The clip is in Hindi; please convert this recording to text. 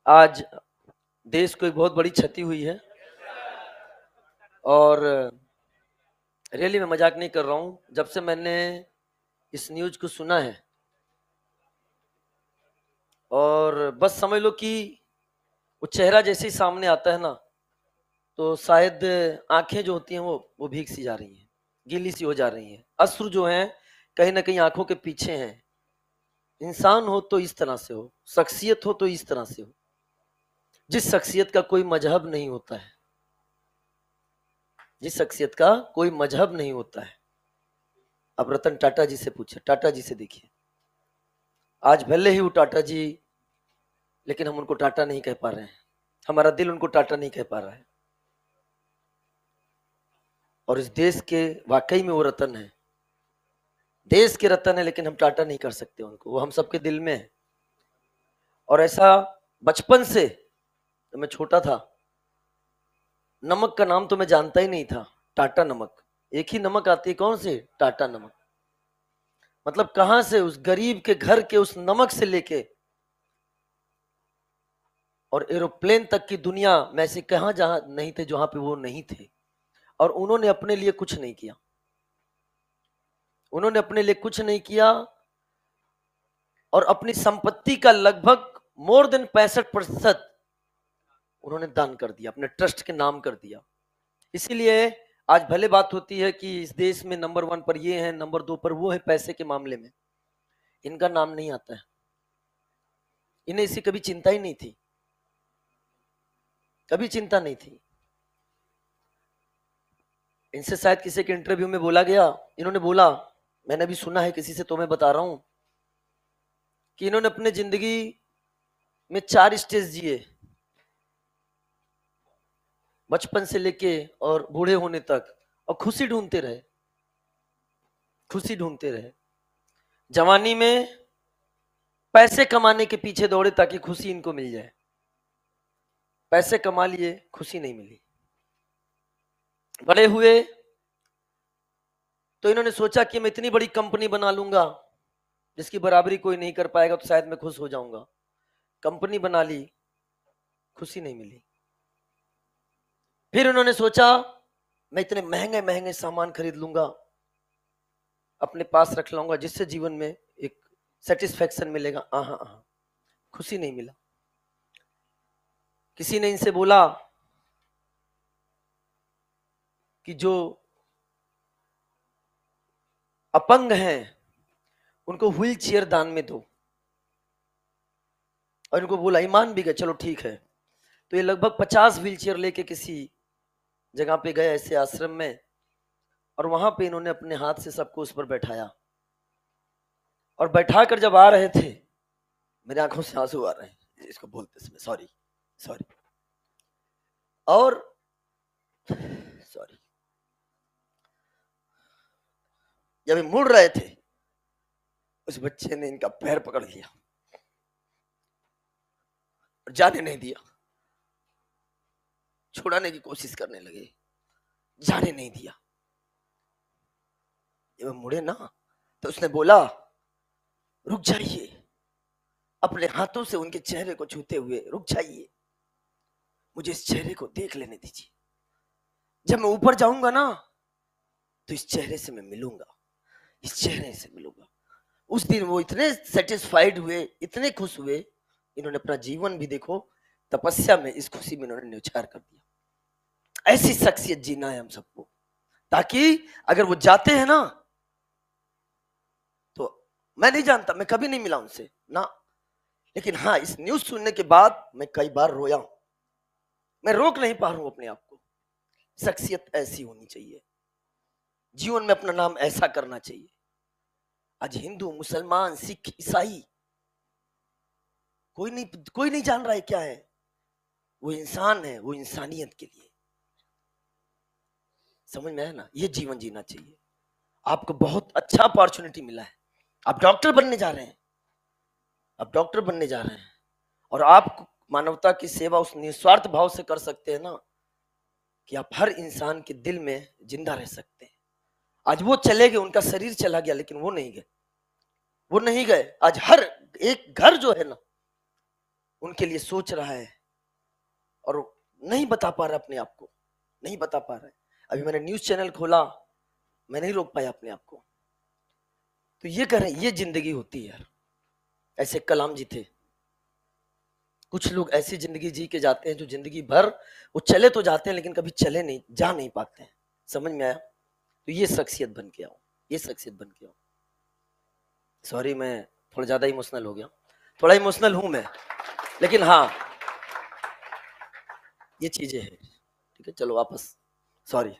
आज देश को एक बहुत बड़ी क्षति हुई है और रियली मैं मजाक नहीं कर रहा हूं। जब से मैंने इस न्यूज को सुना है और बस समझ लो कि वो चेहरा जैसे ही सामने आता है ना, तो शायद आंखें जो होती हैं वो भीग सी जा रही हैं, गीली सी हो जा रही हैं। अश्रु जो हैं कहीं ना कहीं आंखों के पीछे हैं। इंसान हो तो इस तरह से हो, शख्सियत हो तो इस तरह से हो, जिस शख्सियत का कोई मजहब नहीं होता है, जिस शख्सियत का कोई मजहब नहीं होता है। अब रतन टाटा जी से पूछे, टाटा जी से देखिए, आज भले ही वो टाटा जी, लेकिन हम उनको टाटा नहीं कह पा रहे हैं। हमारा दिल उनको टाटा नहीं कह पा रहा है। और इस देश के वाकई में वो रतन है, देश के रतन है, लेकिन हम टाटा नहीं कर सकते उनको। वो हम सबके दिल में है। और ऐसा बचपन से, जब मैं छोटा था, नमक का नाम तो मैं जानता ही नहीं था। टाटा नमक, एक ही नमक आती है, कौन सी? टाटा नमक। मतलब कहां से, उस गरीब के घर के उस नमक से लेके और एरोप्लेन तक की दुनिया में ऐसे कहां जहां नहीं थे जहां पे वो नहीं थे। और उन्होंने अपने लिए कुछ नहीं किया, उन्होंने अपने लिए कुछ नहीं किया और अपनी संपत्ति का लगभग मोर देन 65% उन्होंने दान कर दिया, अपने ट्रस्ट के नाम कर दिया। इसीलिए आज भले बात होती है कि इस देश में नंबर 1 पर ये है, नंबर 2 पर वो है, पैसे के मामले में इनका नाम नहीं आता है। इन्हें इसी कभी चिंता ही नहीं थी, कभी चिंता नहीं थी। इनसे शायद किसी के इंटरव्यू में बोला गया, इन्होंने बोला, मैंने भी सुना है किसी से, तो मैं बता रहा हूं कि इन्होंने अपने जिंदगी में 4 स्टेज जिए, बचपन से लेके और बूढ़े होने तक, और खुशी ढूंढते रहे, खुशी ढूंढते रहे। जवानी में पैसे कमाने के पीछे दौड़े ताकि खुशी इनको मिल जाए, पैसे कमा लिए, खुशी नहीं मिली। बड़े हुए तो इन्होंने सोचा कि मैं इतनी बड़ी कंपनी बना लूंगा जिसकी बराबरी कोई नहीं कर पाएगा, तो शायद मैं खुश हो जाऊंगा। कंपनी बना ली, खुशी नहीं मिली। फिर उन्होंने सोचा मैं इतने महंगे महंगे सामान खरीद लूंगा, अपने पास रख लाऊंगा, जिससे जीवन में एक सेटिस्फेक्शन मिलेगा। खुशी नहीं मिला। किसी ने इनसे बोला कि जो अपंग हैं उनको व्हील चेयर दान में दो, और इनको बोला, ईमान भी गए, चलो ठीक है। तो ये लगभग 50 व्हील चेयर लेके किसी जगह पे गए, ऐसे आश्रम में, और वहां पे इन्होंने अपने हाथ से सबको उस पर बैठाया। और बैठा कर जब आ रहे थे, मेरी आंखों से आंसू आ रहे हैं इसको बोलते समय, सॉरी सॉरी और सॉरी। जब ये मुड़ रहे थे, उस बच्चे ने इनका पैर पकड़ लिया और जाने नहीं दिया। छुड़ाने की कोशिश करने लगे, जाने नहीं दिया। जब मुड़े ना, तो उसने बोला, रुक जाइए, अपने हाथों से उनके चेहरे को छूते हुए, रुक जाइए, मुझे इस चेहरे को देख लेने दीजिए। जब मैं ऊपर जाऊंगा ना, तो इस चेहरे से मैं मिलूंगा, इस चेहरे से मिलूंगा। उस दिन वो इतने सेटिस्फाइड हुए, इतने खुश हुए, इन्होंने अपना जीवन भी देखो तपस्या में, इस खुशी में इन्होंने न्यौछावर कर दिया। ऐसी शख्सियत जीना है हम सबको, ताकि अगर वो जाते हैं ना, तो मैं नहीं जानता, मैं कभी नहीं मिला उनसे ना, लेकिन हाँ, इस न्यूज सुनने के बाद मैं कई बार रोया हूं। मैं रोक नहीं पा रहा हूं अपने आप को। शख्सियत ऐसी होनी चाहिए, जीवन में अपना नाम ऐसा करना चाहिए। आज हिंदू, मुसलमान, सिख, ईसाई, कोई नहीं जान रहा है क्या है। वो इंसान है, वो इंसानियत के लिए, समझ में है ना? ये जीवन जीना चाहिए। आपको बहुत अच्छा अपॉर्चुनिटी मिला है, आप डॉक्टर बनने जा रहे हैं, आप डॉक्टर बनने जा रहे हैं, और आप मानवता की सेवा उस निस्वार्थ भाव से कर सकते हैं ना, कि आप हर इंसान के दिल में जिंदा रह सकते हैं। आज वो चले गए, उनका शरीर चला गया, लेकिन वो नहीं गए, वो नहीं गए। आज हर एक घर जो है ना, उनके लिए सोच रहा है और नहीं बता पा रहा अपने आप को, नहीं बता पा रहा है। अभी मैंने न्यूज चैनल खोला, मैं नहीं रोक पाया अपने आप को। तो ये कह रहे हैं ये जिंदगी होती है यार। ऐसे कलाम जी थे। कुछ लोग ऐसी जिंदगी जी के जाते हैं जो जिंदगी भर वो चले तो जाते हैं लेकिन कभी चले नहीं, जा नहीं पाते हैं। समझ में आया? तो ये शख्सियत बन के आओ, ये शख्सियत बन के आओ। सॉरी मैं थोड़ा ज्यादा इमोशनल हो गया, थोड़ा इमोशनल हूं मैं, लेकिन हाँ ये चीजें हैं। ठीक है, चलो वापस, सॉरी।